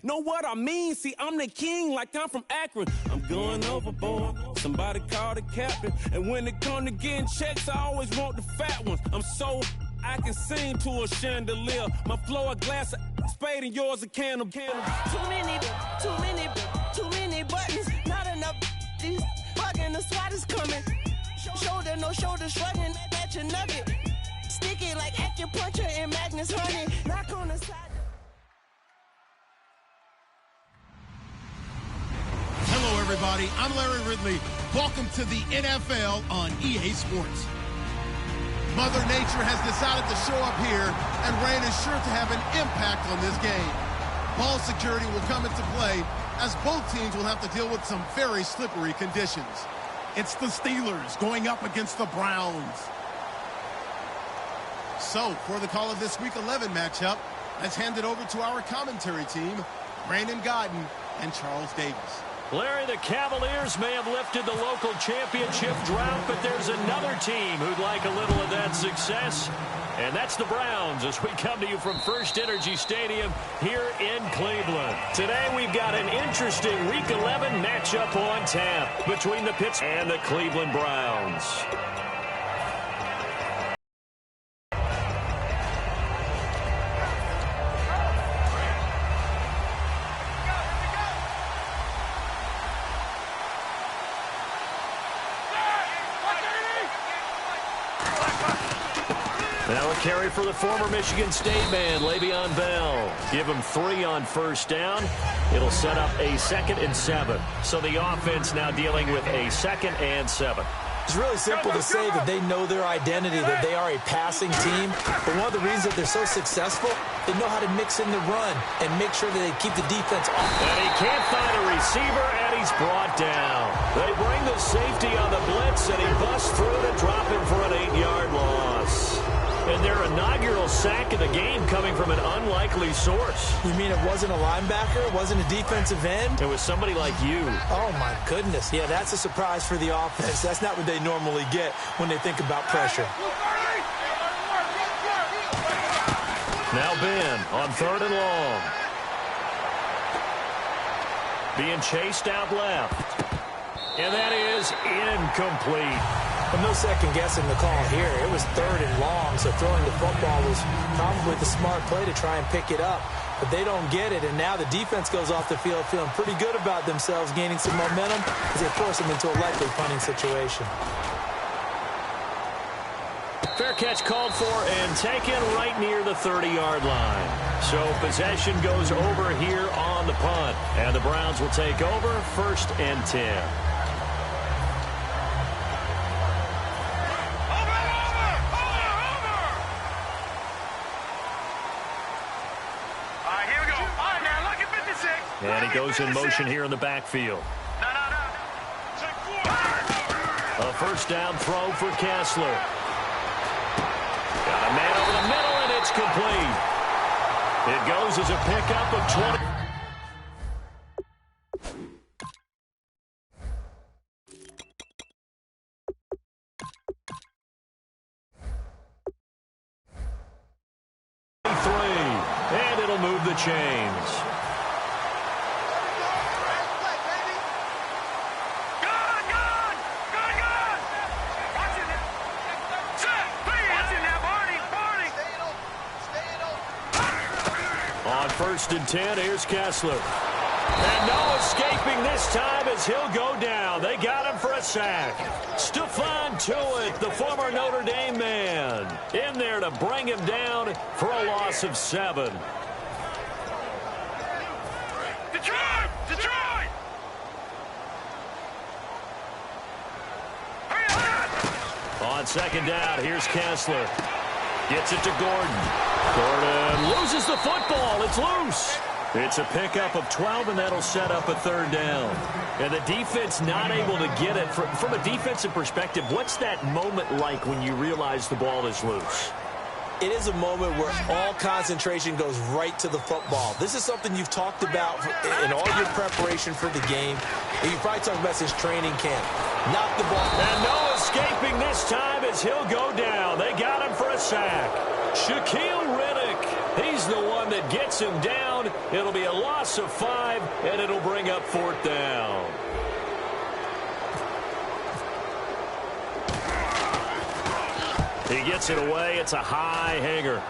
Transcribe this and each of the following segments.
Know what I mean? See, I'm the king like I'm from Akron. I'm going overboard. Somebody call the captain. And when it come to getting checks, I always want the fat ones. I'm so I can sing to a chandelier. My flow a glass of spade and yours a can of. Too many buttons. Not enough. These bugging, the SWAT is coming. Shoulder, no shoulder, shrugging at your nugget. Stick it like acupuncture and Magnus Honey. Knock on the side. Hello, everybody. I'm Larry Ridley. Welcome to the NFL on EA Sports. Mother Nature has decided to show up here, and rain is sure to have an impact on this game. Ball security will come into play, as both teams will have to deal with some very slippery conditions. It's the Steelers going up against the Browns. So, for the call of this Week 11 matchup, let's hand it over to our commentary team, Brandon Godden and Charles Davis. Larry, the Cavaliers may have lifted the local championship drought, but there's another team who'd like a little of that success, and that's the Browns as we come to you from First Energy Stadium here in Cleveland. Today we've got an interesting Week 11 matchup on tap between the Pittsburgh and the Cleveland Browns. Now a carry for the former Michigan State man, Le'Veon Bell. Give him 3 on first down. It'll set up a 2nd and 7. So the offense now dealing with a 2nd and 7. It's really simple to say that they know their identity, that they are a passing team. But one of the reasons that they're so successful, they know how to mix in the run and make sure that they keep the defense off. And he can't find a receiver, and he's brought down. They bring the safety on the blitz, and he busts through to drop him for an 8-yard loss. And their inaugural sack of the game coming from an unlikely source. You mean it wasn't a linebacker? It wasn't a defensive end? It was somebody like you. Oh, my goodness. Yeah, that's a surprise for the offense. That's not what they normally get when they think about pressure. Now Ben on 3rd and long. Being chased out left. And that is incomplete. But no second guessing the call here. It was 3rd and long, so throwing the football was probably the smart play to try and pick it up. But they don't get it, and now the defense goes off the field feeling pretty good about themselves, gaining some momentum as they force them into a likely punting situation. Fair catch called for and taken right near the 30-yard line. So possession goes over here on the punt, and the Browns will take over 1st and 10. And he goes in motion here in the backfield. A 1st down throw for Kessler. Got a man over the middle, and it's complete. It goes as a pickup of 20. And it'll move the chains. On 1st and 10, here's Kessler. And no escaping this time as he'll go down. They got him for a sack. Stephon Tuitt, the former Notre Dame man, in there to bring him down for a loss of 7. Detroit! Detroit! On 2nd down, here's Kessler. Gets it to Gordon. Gordon loses the football. It's loose. It's a pickup of 12, and that'll set up a 3rd down. And the defense not able to get it. From a defensive perspective, what's that moment like when you realize the ball is loose? It is a moment where all concentration goes right to the football. This is something you've talked about in all your preparation for the game. And you've probably talked about since training camp. Knock the ball. And no escaping this time as he'll go down. They got him for a sack. Shaquille Riddick He's the one that gets him down. It'll be a loss of 5, and it'll bring up 4th down. He gets it away. It's a high hanger.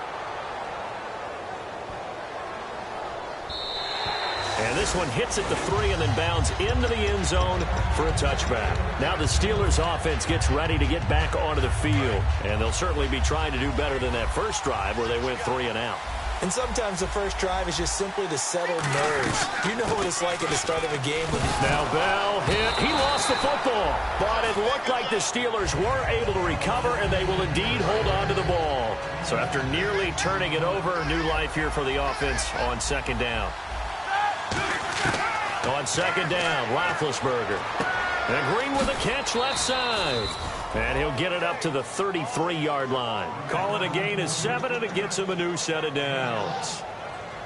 And this one hits at the 3 and then bounds into the end zone for a touchback. Now the Steelers offense gets ready to get back onto the field. And they'll certainly be trying to do better than that first drive where they went 3 and out. And sometimes the first drive is just simply to settle nerves. You know what it's like at the start of a game. Now Bell hit. He lost the football. But it looked like the Steelers were able to recover, and they will indeed hold on to the ball. So after nearly turning it over, new life here for the offense on 2nd down. On 2nd down, Roethlisberger. And Green with a catch left side. And he'll get it up to the 33-yard line. Call it a gain of 7, and it gets him a new set of downs.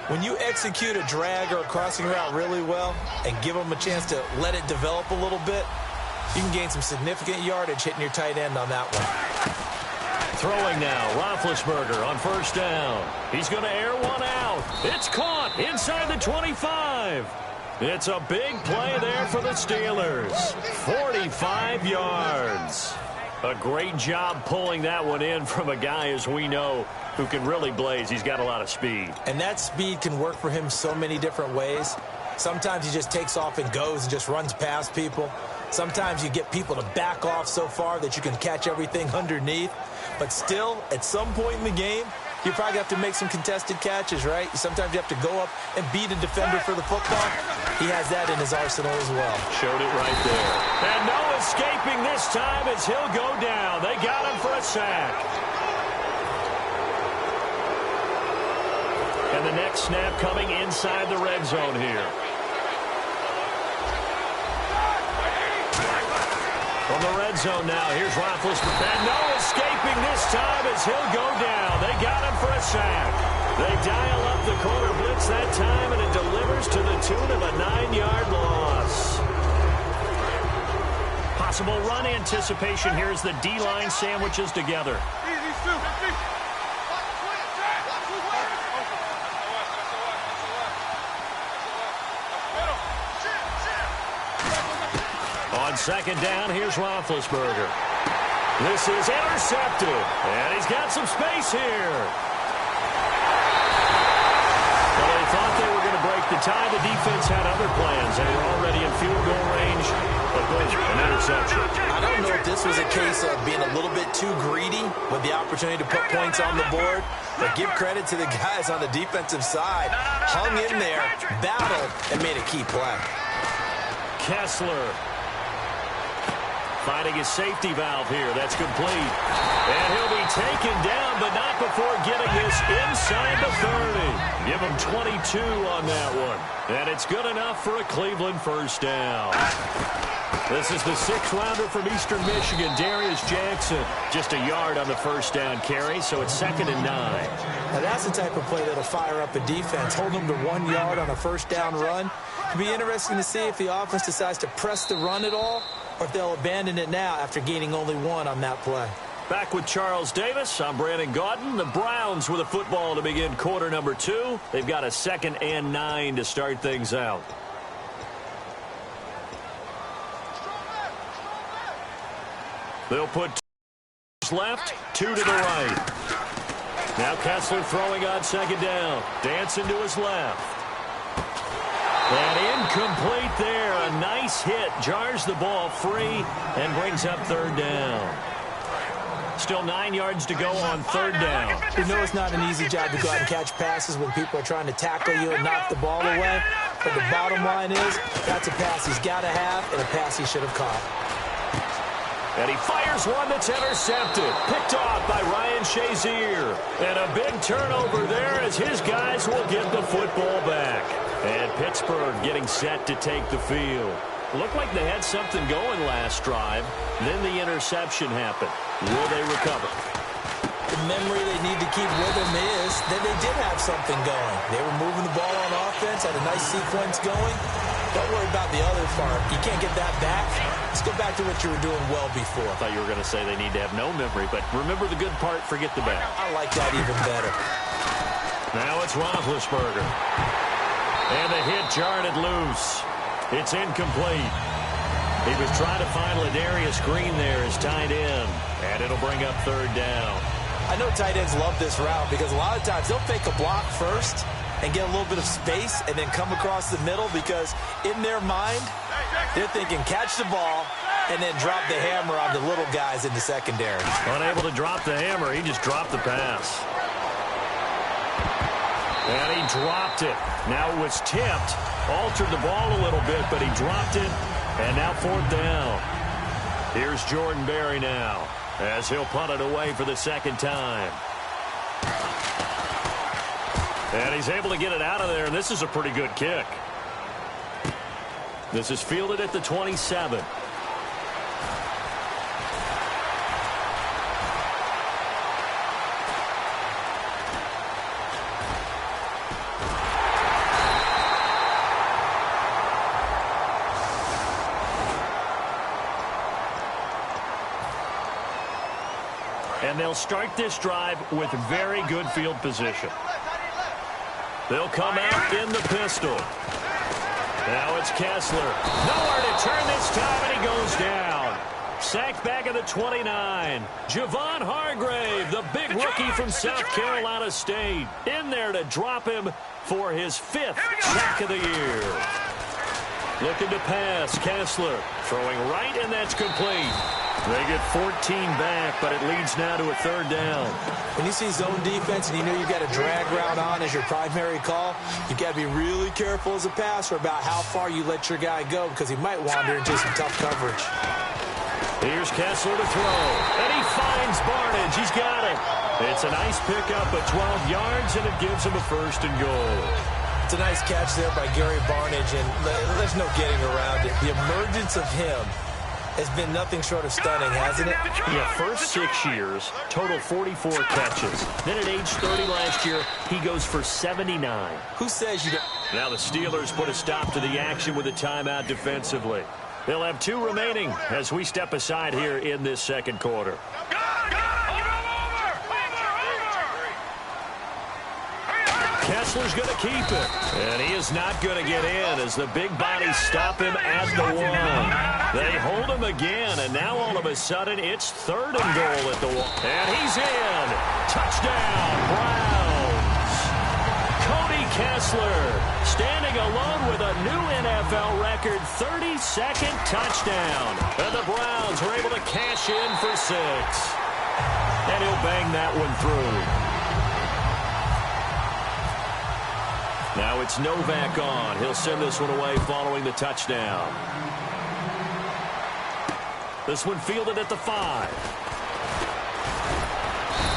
When you execute a drag or a crossing route really well and give them a chance to let it develop a little bit, you can gain some significant yardage hitting your tight end on that one. Throwing now, Roethlisberger on 1st down. He's going to air one out. It's caught inside the 25. It's a big play there for the Steelers. 45 yards. A great job pulling that one in from a guy, as we know, who can really blaze. He's got a lot of speed. And that speed can work for him so many different ways. Sometimes he just takes off and goes and just runs past people. Sometimes you get people to back off so far that you can catch everything underneath. But still, at some point in the game, you probably have to make some contested catches, right? Sometimes you have to go up and beat a defender for the football. He has that in his arsenal as well. Showed it right there. And no escaping this time as he'll go down. They got him for a sack. And the next snap coming inside the red zone here. From the red zone now, here's Roethlisberger. And no escaping this time as he'll go down. They got him for a sack. They dial up the corner blitz that time, and it delivers to the tune of a 9-yard loss. Possible run anticipation here as the D-line sandwiches together. On 2nd down, here's Roethlisberger. This is intercepted, and he's got some space here. Well, they thought they were going to break the tie. The defense had other plans. They were already in field goal range, but boom, an interception. I don't know if this was a case of being a little bit too greedy with the opportunity to put points on the board, but give credit to the guys on the defensive side. Hung in there, battled, and made a key play. Kessler finding his safety valve here. That's complete. And he'll be taken down, but not before getting this inside the 30. Give him 22 on that one. And it's good enough for a Cleveland first down. This is the 6th-rounder from Eastern Michigan, Darius Jackson. Just a yard on the first down carry, so it's 2nd and 9. Now that's the type of play that'll fire up a defense. Hold them to 1 yard on a first down run. It'll be interesting to see if the offense decides to press the run at all, or if they'll abandon it now after gaining only 1 on that play. Back with Charles Davis, I'm Brandon Gaudin. The Browns with a football to begin quarter number 2. They've got a 2nd and 9 to start things out. They'll put 2 left, 2 to the right. Now Kessler throwing on 2nd down. Dancing to his left. And incomplete there. A nice hit. Jars the ball free and brings up 3rd down. Still 9 yards to go on 3rd down. You know it's not an easy job to go out and catch passes when people are trying to tackle you and knock the ball away. But the bottom line is that's a pass he's got to have and a pass he should have caught. And he fires one that's intercepted. Picked off by Ryan Shazier. And a big turnover there as his guys will get the football back. And Pittsburgh getting set to take the field. Looked like they had something going last drive. Then the interception happened. Will they recover? The memory they need to keep with them is that they did have something going. They were moving the ball on offense, had a nice sequence going. Don't worry about the other part. You can't get that back. Let's go back to what you were doing well before. I thought you were going to say they need to have no memory, but remember the good part, forget the bad. I like that even better. Now it's Roethlisberger. And the hit jarred it loose. It's incomplete. He was trying to find Ladarius Green there as tight end. And it'll bring up third down. I know tight ends love this route because a lot of times they'll fake a block first and get a little bit of space and then come across the middle because in their mind, they're thinking catch the ball and then drop the hammer on the little guys in the secondary. Unable to drop the hammer, he just dropped the pass. And he dropped it. Now it was tipped, altered the ball a little bit, but he dropped it, and now fourth down. Here's Jordan Berry now as he'll punt it away for the second time. And he's able to get it out of there, and this is a pretty good kick. This is fielded at the 27. And they'll start this drive with very good field position. They'll come out in the pistol. Now it's Kessler. Nowhere to turn this time, and he goes down. Sacked back at the 29. Javon Hargrave, the big rookie from South Carolina State, in there to drop him for his 5th sack of the year. Looking to pass, Kessler throwing right, and that's complete. They get 14 back, but it leads now to a third down. When you see zone defense and you know you've got a drag route on as your primary call, you've got to be really careful as a passer about how far you let your guy go because he might wander into some tough coverage. Here's Kessler to throw, and he finds Barnidge. He's got it. It's a nice pickup of 12 yards, and it gives him a first and goal. It's a nice catch there by Gary Barnidge, and there's no getting around it. The emergence of him has been nothing short of stunning, hasn't it? Yeah, first 6 years, total 44 catches. Then at age 30 last year, he goes for 79. Who says you don't? Now the Steelers put a stop to the action with a timeout defensively. They'll have 2 remaining as we step aside here in this second quarter. Kessler's going to keep it. And he is not going to get in as the big bodies stop him at the 1. They hold him again, and now all of a sudden it's third and goal at the 1. And he's in. Touchdown, Browns. Cody Kessler standing alone with a new NFL record 32nd touchdown. And the Browns were able to cash in for 6. And he'll bang that one through. Now it's Novak on. He'll send this one away following the touchdown. This one fielded at the 5.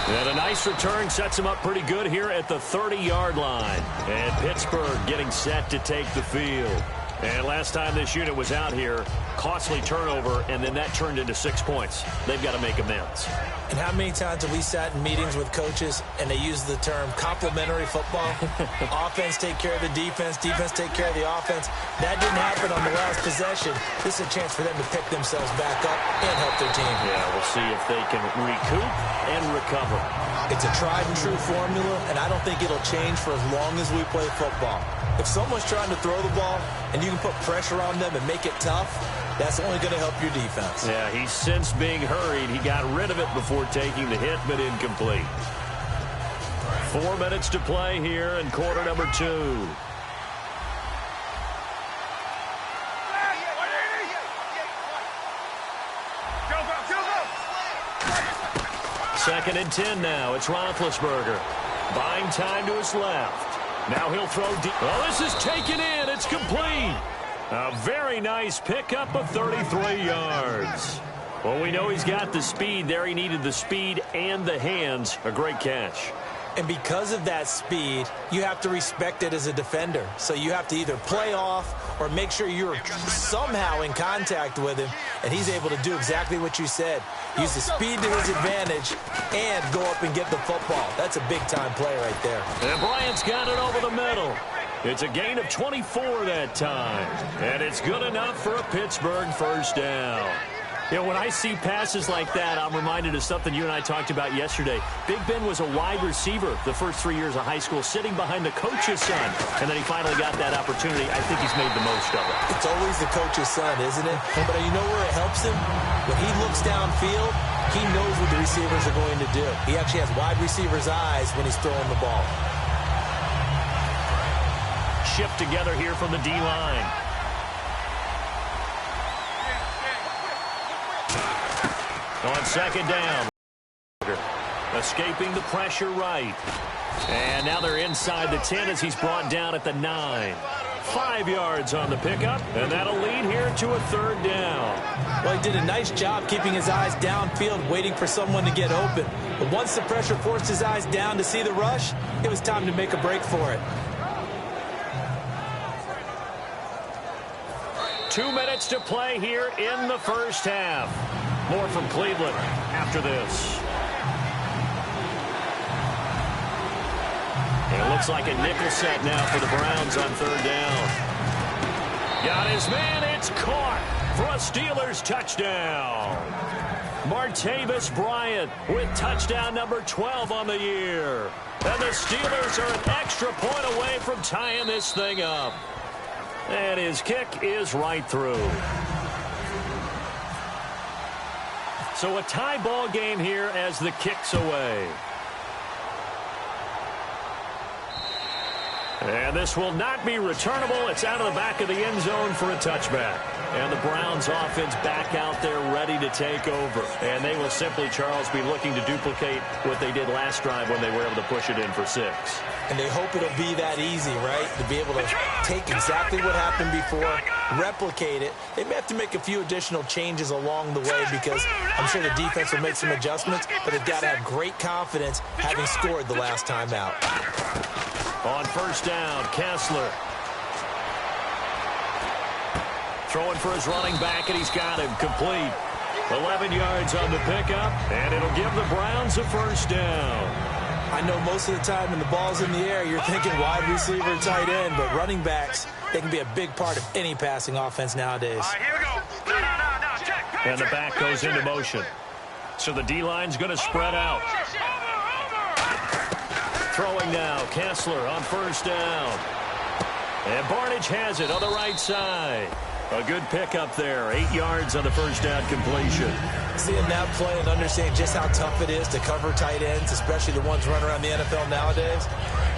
And a nice return sets him up pretty good here at the 30-yard line. And Pittsburgh getting set to take the field. And last time this unit was out here, costly turnover, and then that turned into 6 points. They've got to make amends. And how many times have we sat in meetings with coaches and they use the term complementary football? Offense take care of the defense, defense take care of the offense. That didn't happen on the last possession. This is a chance for them to pick themselves back up and help their team. Yeah, we'll see if they can recoup and recover. It's a tried and true formula, and I don't think it'll change for as long as we play football. If someone's trying to throw the ball and you can put pressure on them and make it tough, that's only going to help your defense. Yeah, he's since being hurried. He got rid of it before taking the hit, but incomplete. 4 minutes to play here in quarter number 2. Second and 10 now. It's Roethlisberger. Buying time to his left. Now he'll throw deep. Oh, this is taken in. It's complete. A very nice pickup of 33 yards. Well, we know he's got the speed there. He needed the speed and the hands. A great catch. And because of that speed, you have to respect it as a defender. So you have to either play off or make sure you're somehow in contact with him. And he's able to do exactly what you said. Use the speed to his advantage and go up and get the football. That's a big-time play right there. And Bryant's got it over the middle. It's a gain of 24 that time. And it's good enough for a Pittsburgh first down. You know, when I see passes like that, I'm reminded of something you and I talked about yesterday. Big Ben was a wide receiver the first 3 years of high school, sitting behind the coach's son, and then he finally got that opportunity. I think he's made the most of it. It's always the coach's son, isn't it? But you know where it helps him? When he looks downfield, he knows what the receivers are going to do. He actually has wide receivers' eyes when he's throwing the ball. Shift together here from the D-line. On second down, escaping the pressure right. And now they're inside the 10 as he's brought down at the 9. 5 yards on the pickup, and that'll lead here to a third down. Well, he did a nice job keeping his eyes downfield, waiting for someone to get open. But once the pressure forced his eyes down to see the rush, it was time to make a break for it. 2 minutes to play here in the first half. More from Cleveland after this. And it looks like a nickel set now for the Browns on third down. Got his man. It's caught for a Steelers touchdown. Martavis Bryant with touchdown number 12 on the year. And the Steelers are an extra point away from tying this thing up. And his kick is right through. So a tie ball game here as the kick's away. And this will not be returnable. It's out of the back of the end zone for a touchback. And the Browns offense back out there ready to take over. And they will simply, Charles, be looking to duplicate what they did last drive when they were able to push it in for 6. And they hope it'll be that easy, right? To be able to take exactly what happened before, replicate it. They may have to make a few additional changes along the way because I'm sure the defense will make some adjustments, but they've got to have great confidence having scored the last time out. On first down, Kessler. Throwing for his running back, and he's got him complete. 11 yards on the pickup, and it'll give the Browns a first down. I know most of the time when the ball's in the air, you're thinking wide receiver, tight end, but running backs, they can be a big part of any passing offense nowadays. All right, here we go. No, check. And the back goes into motion. So the D-line's going to spread out. Throwing now, Kessler on first down. And Barnidge has it on the right side. A good pickup there. 8 yards on the first down completion. Seeing that play and understanding just how tough it is to cover tight ends, especially the ones running around the NFL nowadays,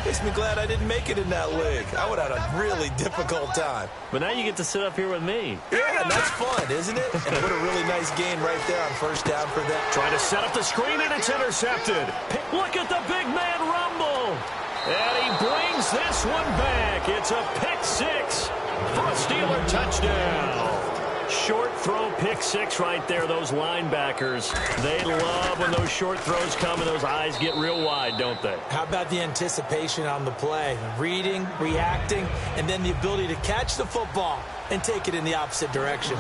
makes me glad I didn't make it in that league. I would have had a really difficult time. But now you get to sit up here with me. Yeah, and that's fun, isn't it? And what a really nice game right there on first down for them. Trying to set up the screen, and it's intercepted. Look at the big man rumble. And he brings this one back. It's a pick 6 for a Steeler touchdown. Short throw, pick 6 right there. Those linebackers, they love when those short throws come and those eyes get real wide, don't they? How about the anticipation on the play? Reading, reacting, and then the ability to catch the football and take it in the opposite direction.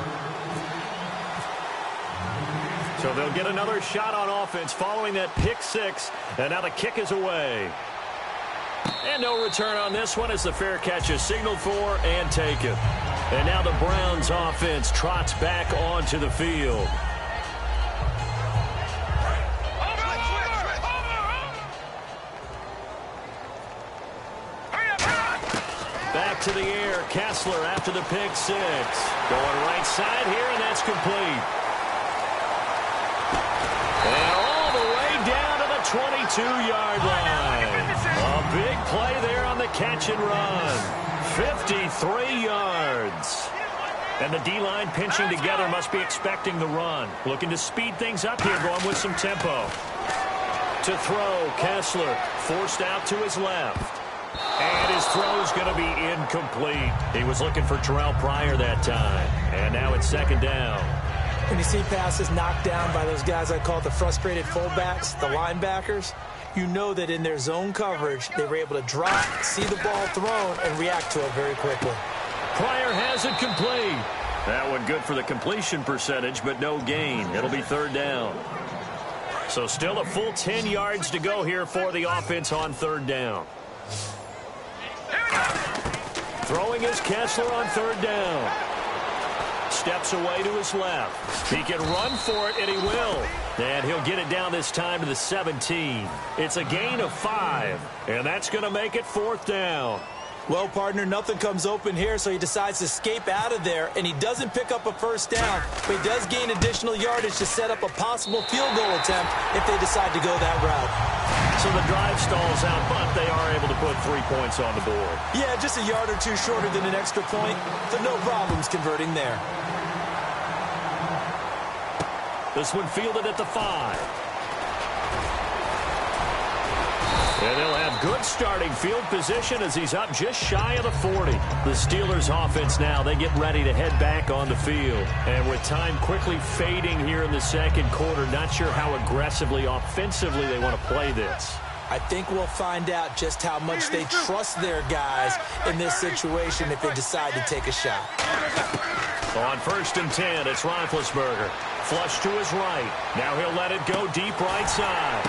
So they'll get another shot on offense following that pick 6, and now the kick is away. And no return on this one as the fair catch is signaled for and taken. And now the Browns offense trots back onto the field. Back to the air, Kessler after the pick 6. Going right side here, and that's complete. And all the way down to the 22-yard line. A big play there on the catch and run. 53 yards. And the D-line pinching together must be expecting the run. Looking to speed things up here, going with some tempo. To throw, Kessler forced out to his left. And his throw's going to be incomplete. He was looking for Terrell Pryor that time. And now it's second down. When you see passes knocked down by those guys I call the frustrated fullbacks, the linebackers, you know that in their zone coverage, they were able to drop, see the ball thrown, and react to it very quickly. Pryor has it complete. That one good for the completion percentage, but no gain. It'll be third down. So still a full 10 yards to go here for the offense on third down. Throwing is Kessler on third down. Steps away to his left. He can run for it, and he will. And he'll get it down this time to the 17. It's a gain of 5, and that's going to make it 4th down. Well, partner, nothing comes open here, so he decides to escape out of there, and he doesn't pick up a first down, but he does gain additional yardage to set up a possible field goal attempt if they decide to go that route. So the drive stalls out, but they are able to put 3 points on the board. Yeah, just a yard or two shorter than an extra point, so no problems converting there. This one fielded at the 5. And they'll have good starting field position as he's up just shy of the 40. The Steelers offense now, they get ready to head back on the field. And with time quickly fading here in the second quarter, not sure how aggressively, offensively they want to play this. I think we'll find out just how much they trust their guys in this situation if they decide to take a shot. On 1st and 10, it's Roethlisberger. Flush to his right. Now he'll let it go deep right side.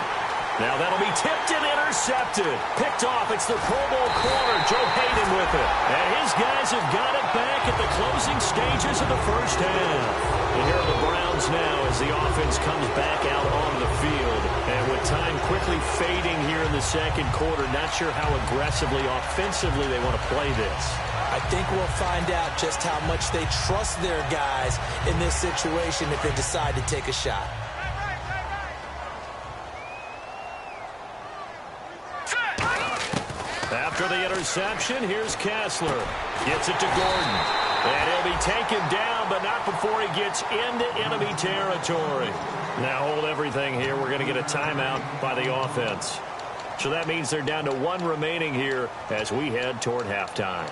Now that'll be tipped and intercepted. Picked off. It's the Pro Bowl corner, Joe Hayden with it. And his guys have got it back at the closing stages of the first half. And here are the Browns now as the offense comes back out onto the field. And with time quickly fading here in the second quarter, not sure how aggressively, offensively they want to play this. I think we'll find out just how much they trust their guys in this situation if they decide to take a shot. After the interception, here's Kessler. Gets it to Gordon. And he'll be taken down, but not before he gets into enemy territory. Now hold everything here. We're going to get a timeout by the offense. So that means they're down to 1 remaining here as we head toward halftime.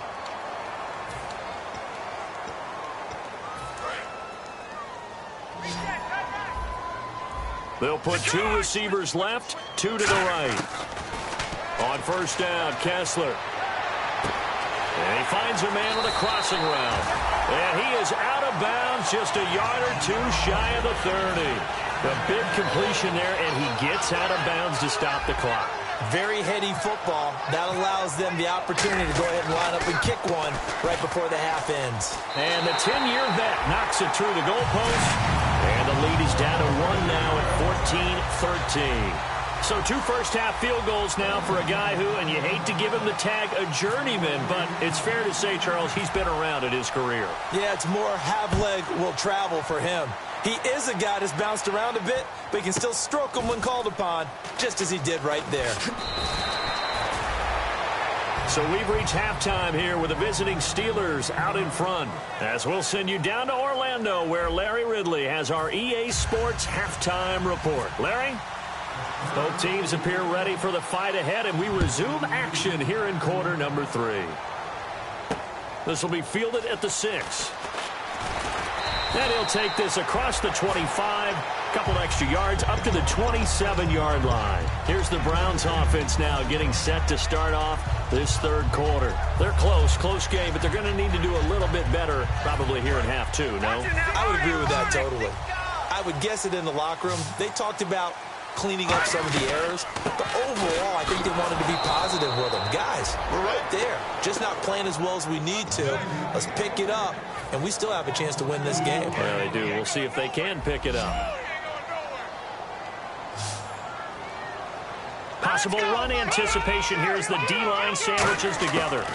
They'll put 2 receivers left, 2 to the right. On 1st down, Kessler. And he finds a man with a crossing route. And he is out of bounds just a yard or 2 shy of the 30. The big completion there, and he gets out of bounds to stop the clock. Very heady football. That allows them the opportunity to go ahead and line up and kick one right before the half ends. And the 10-year vet knocks it through the goalpost. And the lead is down to 1 now at 14-13. So 2 first-half field goals now for a guy who, and you hate to give him the tag a journeyman, but it's fair to say, Charles, he's been around in his career. Yeah, it's more half-leg will travel for him. He is a guy that's bounced around a bit, but he can still stroke him when called upon, just as he did right there. So we've reached halftime here with the visiting Steelers out in front, as we'll send you down to Orlando, where Larry Ridley has our EA Sports halftime report. Larry? Both teams appear ready for the fight ahead, and we resume action here in quarter number 3. This will be fielded at the 6. And he'll take this across the 25, couple extra yards up to the 27-yard line. Here's the Browns offense now getting set to start off this 3rd quarter. They're close game, but they're going to need to do a little bit better probably here in half 2, no? I would agree with that totally. I would guess it in the locker room. They talked about cleaning up some of the errors, but overall, I think they wanted to be positive with them. Guys, we're right there. Just not playing as well as we need to. Let's pick it up, and we still have a chance to win this game. Yeah, they do. We'll see if they can pick it up. Possible run anticipation here as the D-line sandwiches together.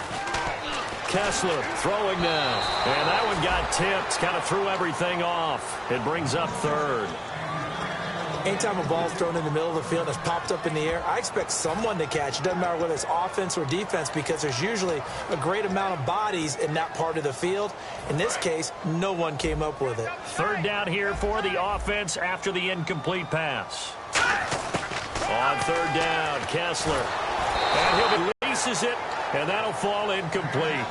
Kessler throwing now, and that one got tipped, kind of threw everything off. It brings up 3rd. Anytime a ball's thrown in the middle of the field and it's popped up in the air, I expect someone to catch. It doesn't matter whether it's offense or defense, because there's usually a great amount of bodies in that part of the field. In this case, no one came up with it. 3rd down here for the offense after the incomplete pass. On 3rd down, Kessler. And he releases it, and that'll fall incomplete.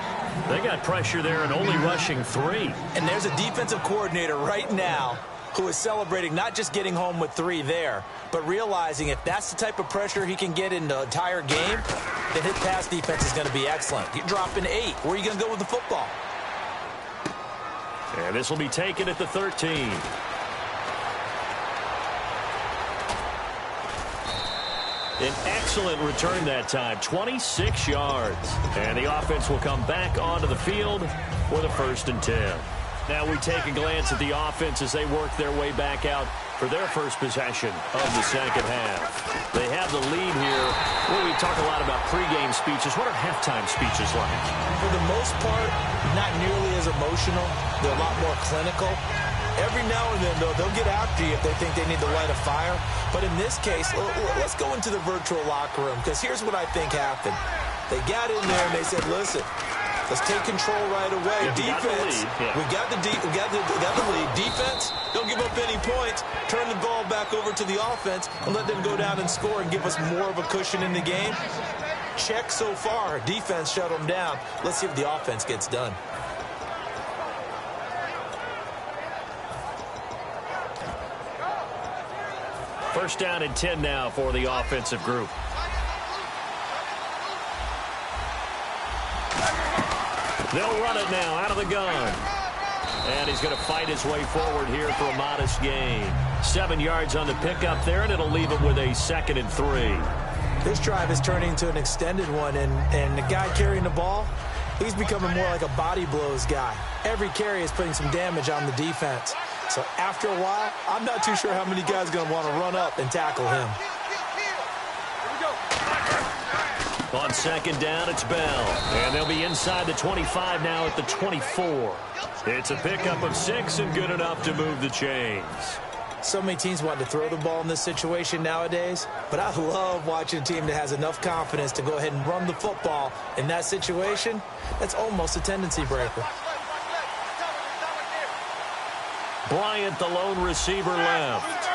They got pressure there and only rushing 3. And there's a defensive coordinator right now who is celebrating not just getting home with 3 there, but realizing if that's the type of pressure he can get in the entire game, then his pass defense is going to be excellent. You're dropping 8. Where are you going to go with the football? And this will be taken at the 13. An excellent return that time, 26 yards. And the offense will come back onto the field for the 1st and 10. Now we take a glance at the offense as they work their way back out for their first possession of the second half. They have the lead here. Well, we talk a lot about pregame speeches. What are halftime speeches like? For the most part, not nearly as emotional. They're a lot more clinical. Every now and then, though, they'll get after you if they think they need to light a fire. But in this case, let's go into the virtual locker room, because here's what I think happened. They got in there and they said, listen, let's take control right away. Defense, we got the lead. Defense, don't give up any points. Turn the ball back over to the offense and let them go down and score and give us more of a cushion in the game. Check so far. Defense shut them down. Let's see if the offense gets done. First down and 10 now for the offensive group. They'll run it now out of the gun. And he's going to fight his way forward here for a modest gain. 7 yards on the pickup there, and it'll leave him with a 2nd and 3. This drive is turning into an extended one, and the guy carrying the ball, he's becoming more like a body blows guy. Every carry is putting some damage on the defense. So after a while, I'm not too sure how many guys are going to want to run up and tackle him. On second down, it's Bell. And they'll be inside the 25 now at the 24. It's a pickup of 6 and good enough to move the chains. So many teams want to throw the ball in this situation nowadays, but I love watching a team that has enough confidence to go ahead and run the football in that situation. That's almost a tendency breaker. Bryant, the lone receiver, left.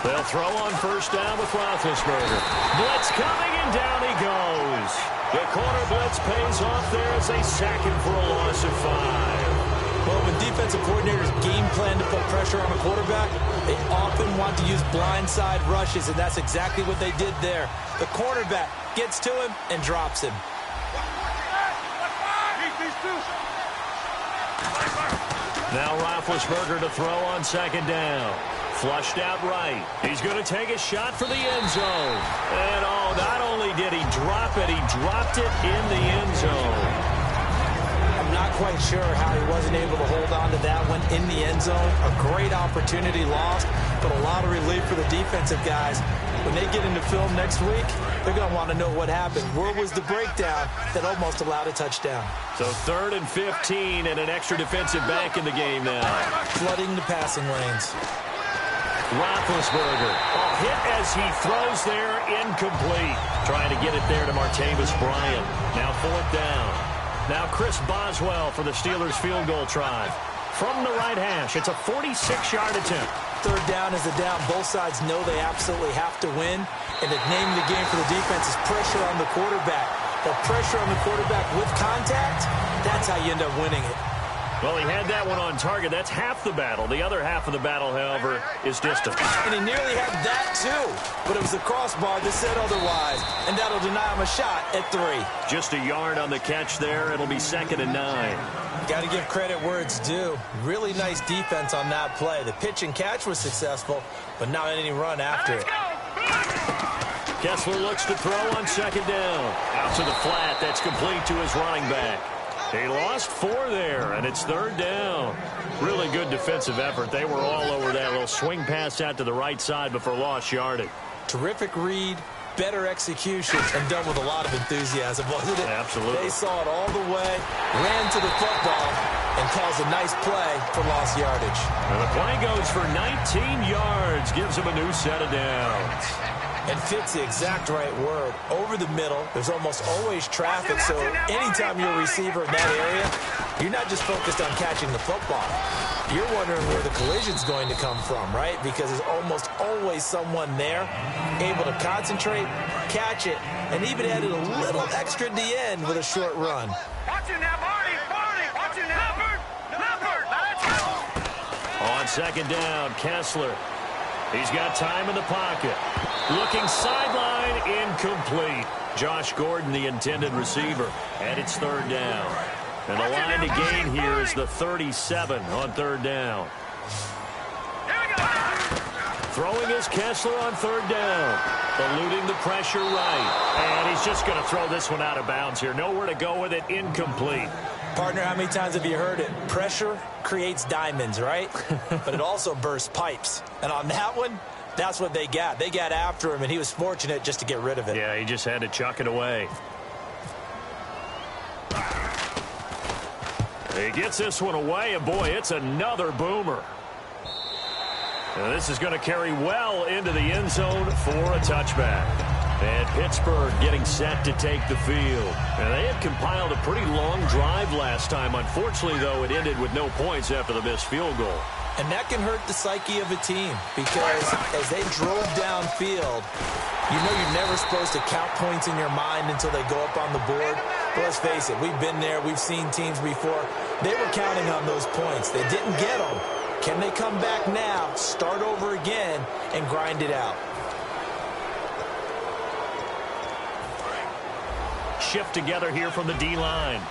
They'll throw on first down with Roethlisberger. Blitz coming, and down he goes. The corner blitz pays off there as they sack him for a loss of 5. Well, when defensive coordinators game plan to put pressure on a quarterback, they often want to use blindside rushes, and that's exactly what they did there. The cornerback gets to him and drops him. Now Roethlisberger to throw on second down. Flushed out right. He's going to take a shot for the end zone. And not only did he drop it, he dropped it in the end zone. I'm not quite sure how he wasn't able to hold on to that one in the end zone. A great opportunity lost, but a lot of relief for the defensive guys. When they get into film next week, they're going to want to know what happened. Where was the breakdown that almost allowed a touchdown? So 3rd and 15 and an extra defensive back in the game now. Flooding the passing lanes. Roethlisberger. Hit as he throws there, incomplete. Trying to get it there to Martavis Bryant. Now 4th down. Now Chris Boswell for the Steelers field goal try. From the right hash, it's a 46-yard attempt. 3rd down is the down. Both sides know they absolutely have to win. And the name of the game for the defense is pressure on the quarterback. But pressure on the quarterback with contact, that's how you end up winning it. Well, he had that one on target. That's half the battle. The other half of the battle, however, is distance. And he nearly had that, too. But it was the crossbar that said otherwise. And that'll deny him a shot at 3. Just a yard on the catch there. It'll be 2nd and 9. Got to give credit where it's due. Really nice defense on that play. The pitch and catch was successful, but not any run after it. Kessler looks to throw on second down. Out to the flat. That's complete to his running back. He lost 4 there, and it's 3rd down. Really good defensive effort. They were all over that little swing pass out to the right side before lost yardage. Terrific read, better execution, and done with a lot of enthusiasm, wasn't it? Absolutely. They saw it all the way, ran to the football, and caused a nice play for lost yardage. And the play goes for 19 yards, gives him a new set of downs. And fits the exact right word. Over the middle, there's almost always traffic, so anytime you're a receiver in that area, you're not just focused on catching the football. You're wondering where the collision's going to come from, right? Because there's almost always someone there able to concentrate, catch it, and even added a little extra at the end with a short run. Watch it now, Marty! Watch it now! On second down, Kessler. He's got time in the pocket. Looking sideline, incomplete. Josh Gordon, the intended receiver, and it's 3rd down. And the line to gain here is the 37 on 3rd down. Throwing is Kessler on third down. Eluding the pressure right. And he's just going to throw this one out of bounds here. Nowhere to go with it. Incomplete. Partner, how many times have you heard it? Pressure creates diamonds, right? But it also bursts pipes. And on that one, that's what they got. They got after him, and he was fortunate just to get rid of it. Yeah, he just had to chuck it away. He gets this one away, and boy, it's another boomer. Now, this is going to carry well into the end zone for a touchback. And Pittsburgh getting set to take the field. And they had compiled a pretty long drive last time. Unfortunately, though, it ended with no points after the missed field goal. And that can hurt the psyche of a team because as they drove downfield, you know you're never supposed to count points in your mind until they go up on the board. But let's face it, we've been there. We've seen teams before. They were counting on those points. They didn't get them. Can they come back now, start over again, and grind it out? Shift together here from the D-line.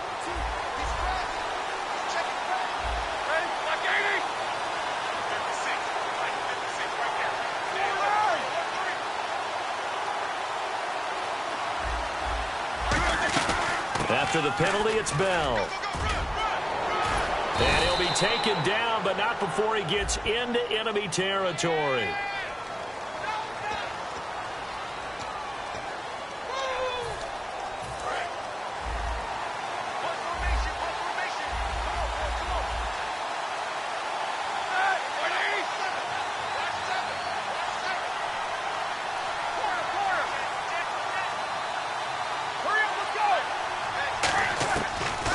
After the penalty, it's Bell. And he'll be taken down, but not before he gets into enemy territory.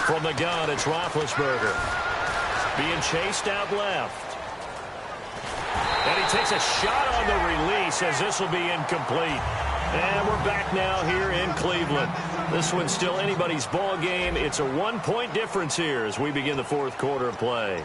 From the gun, it's Roethlisberger. Being chased out left. And he takes a shot on the release as this will be incomplete. And we're back now here in Cleveland. This one's still anybody's ball game. It's a 1-point difference here as we begin the fourth quarter of play.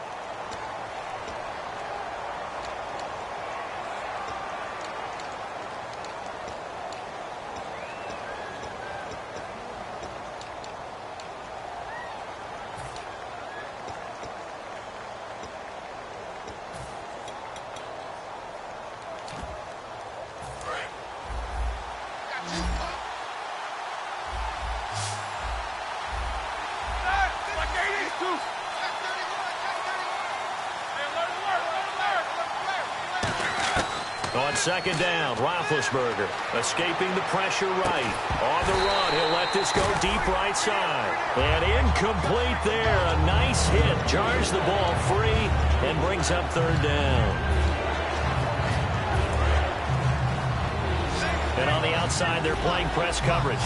On second down, Roethlisberger escaping the pressure right. On the run, he'll let this go deep right side. And incomplete there. A nice hit. Jars the ball free and brings up third down. And on the outside, they're playing press coverage.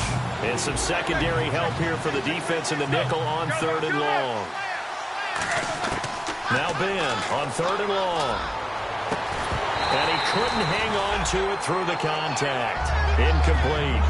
And some secondary help here for the defense in the nickel on third and long. Now Ben on third and long. And he couldn't hang on to it through the contact. Incomplete.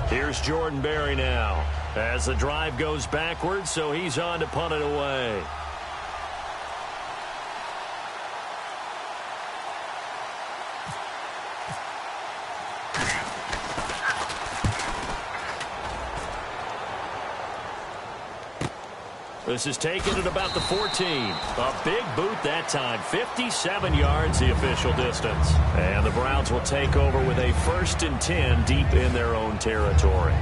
Here's Jordan Berry now as the drive goes backwards, so he's on to punt it away. This is taken at about the 14. A big boot that time. 57 yards the official distance. And the Browns will take over with a 1st and 10 deep in their own territory.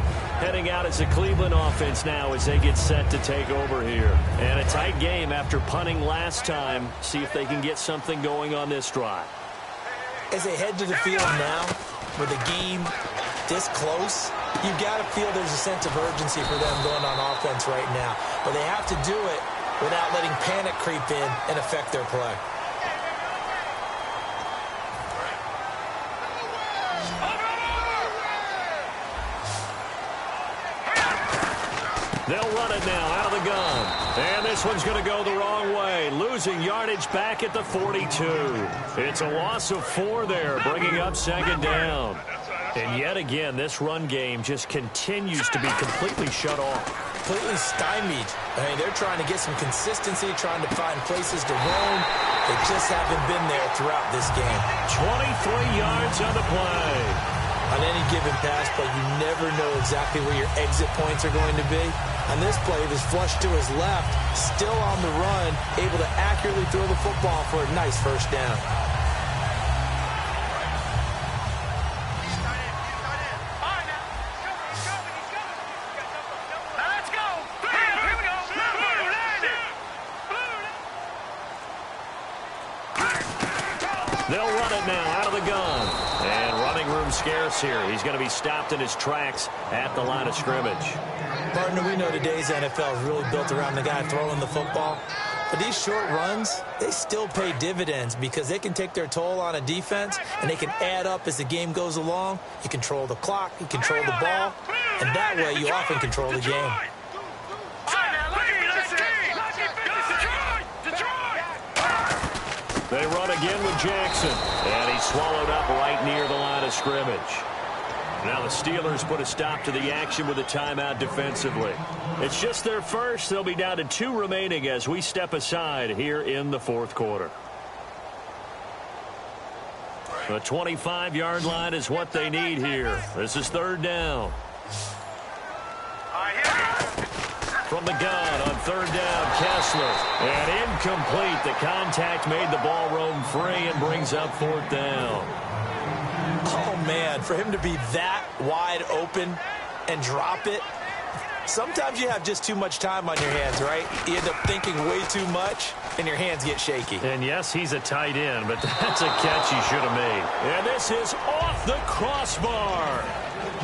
Heading out as the Cleveland offense now as they get set to take over here. And a tight game after punting last time. See if they can get something going on this drive. As they head to the field now, with the game this close, you've got to feel there's a sense of urgency for them going on offense right now. But they have to do it without letting panic creep in and affect their play. They'll run it now out of the gun. And this one's going to go the wrong way. Losing yardage back at the 42. It's a loss of 4 there, bringing up second down. And yet again, this run game just continues to be completely shut off. Completely stymied. I mean, they're trying to get some consistency, trying to find places to roam. They just haven't been there throughout this game. 23 yards on the play. On any given pass play, you never know exactly where your exit points are going to be. On this play, it was flushed to his left, still on the run, able to accurately throw the football for a nice first down. They'll run it now out of the gun. And running room scarce here. He's going to be stopped in his tracks at the line of scrimmage. Partner, we know today's NFL is really built around the guy throwing the football. But these short runs, they still pay dividends because they can take their toll on a defense and they can add up as the game goes along. You control the clock, you control the ball, and that way you often control the game. They run again with Jackson, and he's swallowed up right near the line of scrimmage. Now the Steelers put a stop to the action with a timeout defensively. It's just their first. They'll be down to 2 remaining as we step aside here in the fourth quarter. The 25-yard line is what they need here. This is third down. From the gun on third down, Kessler. And incomplete. The contact made the ball roam free and brings up fourth down. Oh, man, for him to be that wide open and drop it. Sometimes you have just too much time on your hands, right? You end up thinking way too much, and your hands get shaky. And, yes, he's a tight end, but that's a catch he should have made. And this is off the crossbar.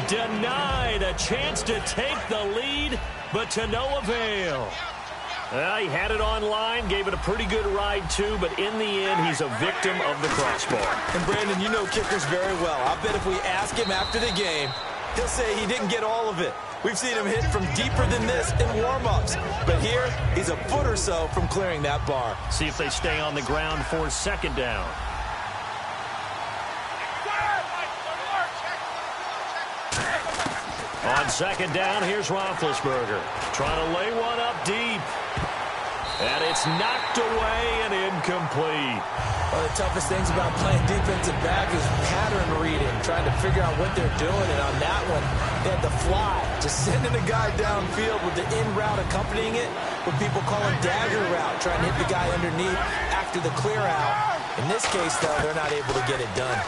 Denied a chance to take the lead, but to no avail. He had it on line, gave it a pretty good ride, too, but in the end, he's a victim of the crossbar. And, Brandon, you know kickers very well. I bet if we ask him after the game, he'll say he didn't get all of it. We've seen him hit from deeper than this in warm-ups. But here, he's a foot or so from clearing that bar. See if they stay on the ground for second down. On second down, here's Roethlisberger. Trying to lay one up deep. And it's knocked away and incomplete. One of the toughest things about playing defensive back is pattern reading, trying to figure out what they're doing. And on that one, they had to fly, just sending the guy downfield with the in route accompanying it, what people call a dagger route, trying to hit the guy underneath after the clear out. In this case, though, they're not able to get it done.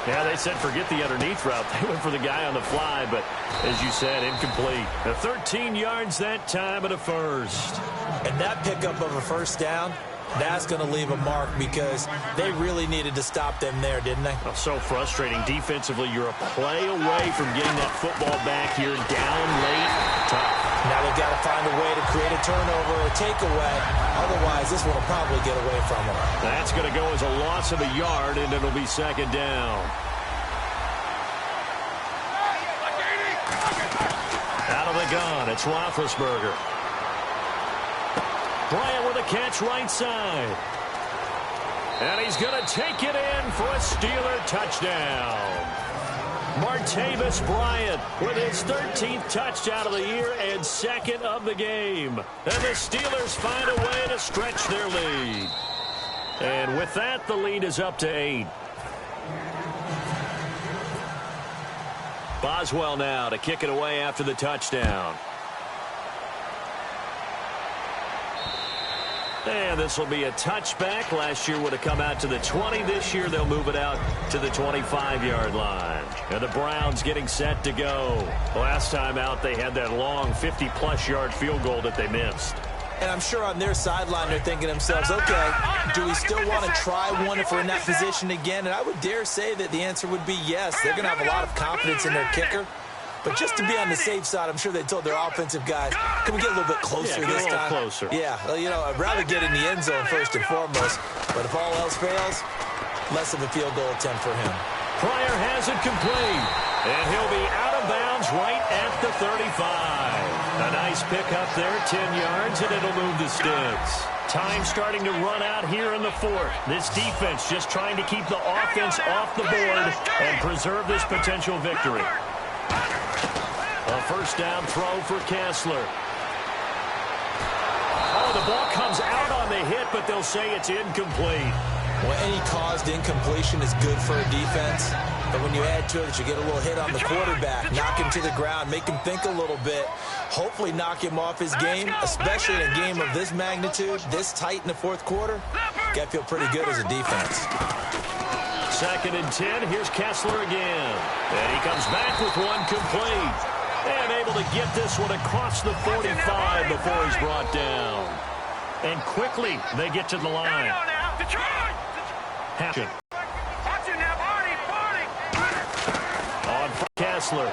Yeah, they said forget the underneath route. They went for the guy on the fly, but as you said, incomplete. 13 yards that time and a first. And that pickup of a first down, that's going to leave a mark because they really needed to stop them there, didn't they? Oh, so frustrating. Defensively, you're a play away from getting that football back here down late. Tough. Now they've got to find a way to create a turnover or a takeaway. Otherwise, this one will probably get away from them. That's going to go as a loss of a yard, and it'll be second down. Out of the gun, it's Roethlisberger. Bryant with a catch right side. And he's going to take it in for a Steeler touchdown. Martavis Bryant with his 13th touchdown of the year and second of the game. And the Steelers find a way to stretch their lead. And with that, the lead is up to 8. Boswell now to kick it away after the touchdown. And this will be a touchback. Last year would have come out to the 20. This year they'll move it out to the 25-yard line. And the Browns getting set to go. Last time out they had that long 50-plus yard field goal that they missed. And I'm sure on their sideline they're thinking to themselves, okay, do we still want to try one if we're in that position again? And I would dare say that the answer would be yes. They're going to have a lot of confidence in their kicker. But just to be on the safe side, I'm sure they told their offensive guys, can we get a little bit closer this time? Closer. Yeah, well, you know, I'd rather get in the end zone first and foremost. But if all else fails, less of a field goal attempt for him. Pryor has it complete. And he'll be out of bounds Browns right at the 35. A nice pickup there, 10 yards, and it'll move the sticks. Time starting to run out here in the fourth. This defense just trying to keep the offense off the board and preserve this potential victory. A first down throw for Kessler. Oh, the ball comes out on the hit, but they'll say it's incomplete. Well, any caused incompletion is good for a defense. But when you add to it that you get a little hit on the quarterback, knock him to the ground, make him think a little bit, hopefully knock him off his game, especially in a game of this magnitude, this tight in the fourth quarter, you got to feel pretty good as a defense. 2nd and 10. Here's Kessler again. And he comes back with one complete. And able to get this one across the 45 before he's brought down. And quickly they get to the line. Hatchet. On for Kessler.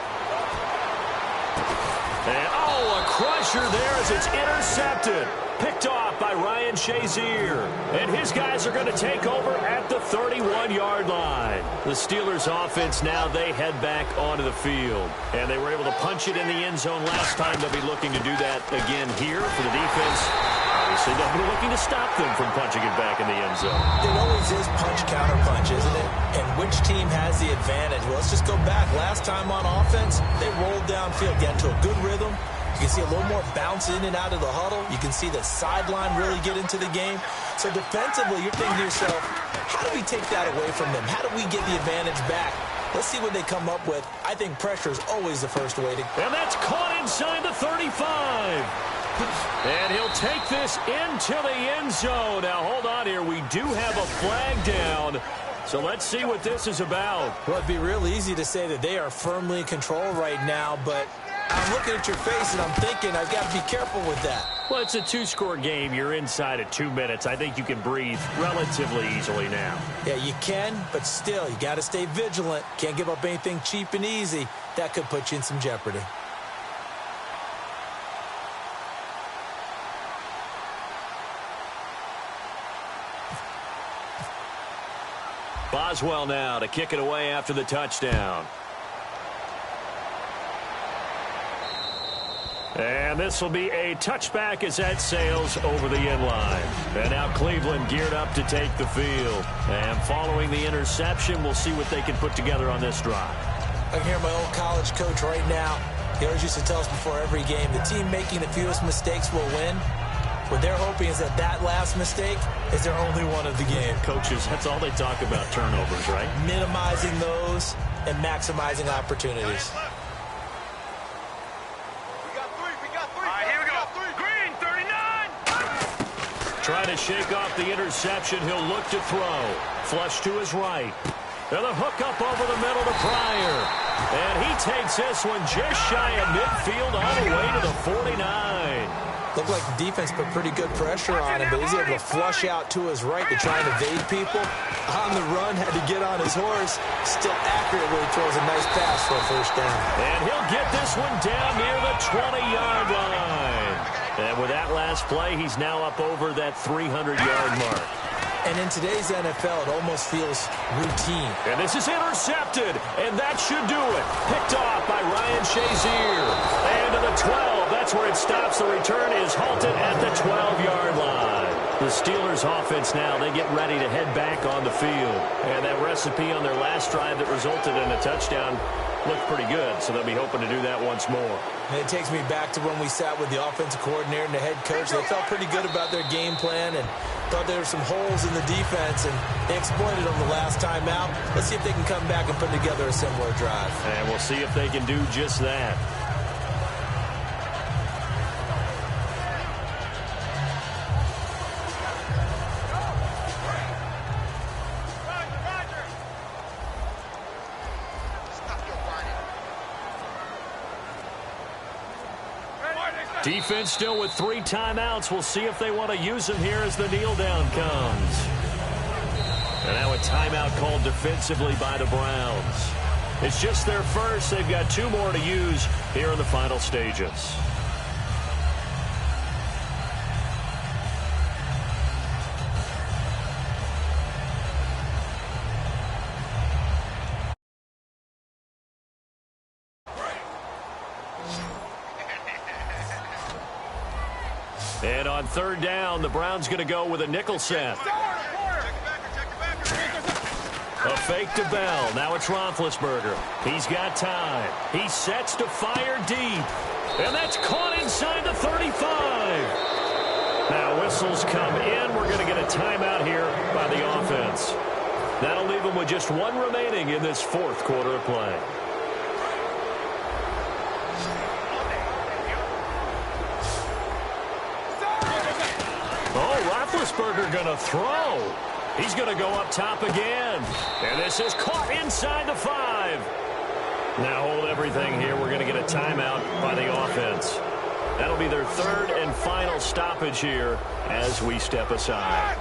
And, oh, a crusher there as it's intercepted. Picked off by Ryan Shazier. And his guys are going to take over at the 31-yard line. The Steelers offense now, they head back onto the field. And they were able to punch it in the end zone last time. They'll be looking to do that again here for the defense. Obviously, they'll be looking to stop them from punching it back in the end zone. It always is punch, counter punch, isn't it? And which team has the advantage? Well, let's just go back. Last time on offense, they rolled downfield, get into a good rhythm. You can see a little more bounce in and out of the huddle. You can see the sideline really get into the game. So defensively, you're thinking to yourself, how do we take that away from them? How do we get the advantage back? Let's see what they come up with. I think pressure is always the first way to... And that's caught inside the 35. And he'll take this into the end zone. Now, hold on here. We do have a flag down. So let's see what this is about. Well, it'd be real easy to say that they are firmly in control right now, but I'm looking at your face and I'm thinking I've got to be careful with that. Well, it's a two-score game. You're inside at 2 minutes. I think you can breathe relatively easily now. Yeah, you can, but still, you got to stay vigilant. Can't give up anything cheap and easy. That could put you in some jeopardy. Boswell now to kick it away after the touchdown. And this will be a touchback as that sails over the end line. And now Cleveland geared up to take the field. And following the interception, we'll see what they can put together on this drive. I can hear my old college coach right now. He always used to tell us before every game, the team making the fewest mistakes will win. What they're hoping is that that last mistake is their only one of the game. Coaches, that's all they talk about, turnovers, right? Minimizing those and maximizing opportunities. Trying to shake off the interception. He'll look to throw. Flush to his right. And the hook up over the middle to Pryor. And he takes this one just shy of midfield all the way to the 49. Looked like the defense put pretty good pressure on him, but he's able to flush out to his right to try and evade people. On the run, had to get on his horse. Still accurately throws a nice pass for a first down. And he'll get this one down near the 20-yard line. And with that last play, he's now up over that 300-yard mark. And in today's NFL, it almost feels routine. And this is intercepted, and that should do it. Picked off by Ryan Shazier. And to the 12, that's where it stops. The return is halted at the 12-yard line. The Steelers offense now, they get ready to head back on the field. And that recipe on their last drive that resulted in a touchdown looked pretty good, so they'll be hoping to do that once more. And it takes me back to when we sat with the offensive coordinator and the head coach. They felt pretty good about their game plan and thought there were some holes in the defense, and they exploited them the last time out. Let's see if they can come back and put together a similar drive. And we'll see if they can do just that. Defense still with 3 timeouts. We'll see if they want to use them here as the kneel down comes. And now a timeout called defensively by the Browns. It's just their first. They've got 2 more to use here in the final stages. And on third down, the Browns going to go with a nickel set. A fake to Bell. Now it's Roethlisberger. He's got time. He sets to fire deep. And that's caught inside the 35. Now whistles come in. We're going to get a timeout here by the offense. That'll leave them with just one remaining in this fourth quarter of play. Oh, Roethlisberger going to throw. He's going to go up top again. And this is caught inside the 5. Now hold everything here. We're going to get a timeout by the offense. That'll be their third and final stoppage here as we step aside.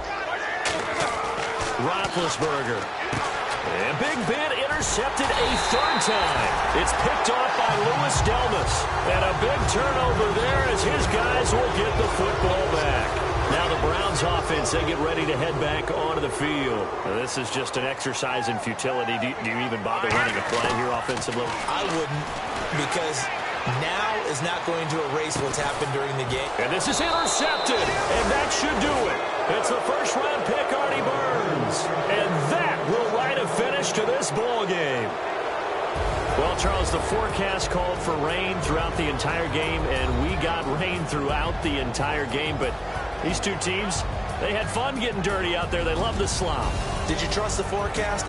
Roethlisberger. And Big Ben intercepted a third time. It's picked off by Louis Delmas. And a big turnover there as his guys will get the football back. Now the Browns offense, they get ready to head back onto the field. Now, this is just an exercise in futility. Do you even bother running a play here offensively? I wouldn't, because now is not going to erase what's happened during the game. And this is intercepted, and that should do it. It's the first-round pick, Artie Burns. And that will write a finish to this ball game. Well, Charles, the forecast called for rain throughout the entire game, and we got rain throughout the entire game, but these two teams, they had fun getting dirty out there. They love the slop. Did you trust the forecast?